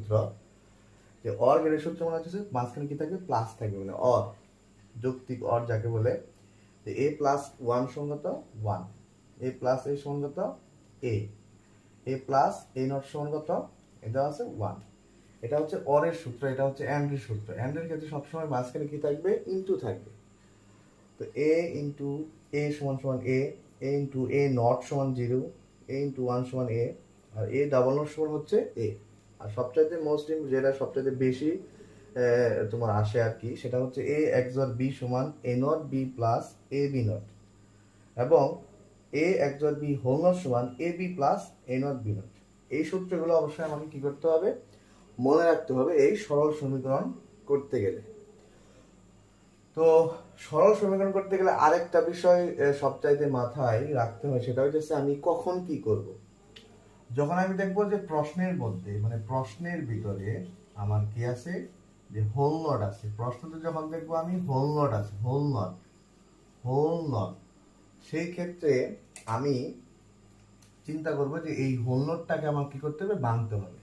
সূত্র, যে অর গেটের সূত্র মানে হচ্ছে মাঝখানে কি থাকবে, প্লাস থাকবে, মানে অর, যৌক্তিক অর যাকে বলে। এ প্লাস ওয়ান সমান কত, ওয়ান, এ প্লাস এ সমান কত, এ প্লাস এ নট সমান কত, এটা আছে ওয়ান। এটা হচ্ছে অরের সূত্র, এটা হচ্ছে অ্যান্ডের সূত্র। অ্যান্ডের ক্ষেত্রে সবসময় মাঝখানে কি থাকবে, ইনটু থাকবে। তো এ ইন্টু এ সমান সমান এ ইন্টু এ নট সমান জিরো, এ ইন্টু ওয়ান সমান এ, আর এ ডাবল নট সমান হচ্ছে এ। আর সবচাইতে মোস্ট যেটা সবচাইতে বেশি তোমার আসে আর কি, সেটা হচ্ছে এ XOR বি সমান A not B plus A B not, এবং A XOR B whole not সমান A B plus A not B not. এই সূত্রগুলো অবশ্যই আমাকে কি করতে হবে, মনে রাখতে হবে এই সরল সমীকরণ করতে গেলে। তো সরল সমীকরণ করতে গেলে আরেকটা বিষয় সবচাইতে মাথায় রাখতে হয়, সেটা হচ্ছে আমি কখন কি করব। যখন আমি দেখবো যে প্রশ্নের মধ্যে, মানে প্রশ্নের ভিতরে আমার কি আছে, যে হোল নট আছে, প্রশ্নতে যখন দেখবো আমি হোল নট আছে, হোল নট, সেই ক্ষেত্রে আমি চিন্তা করবো যে এই হোল নটটাকে আমার কি করতে হবে, ভাঙতে হবে।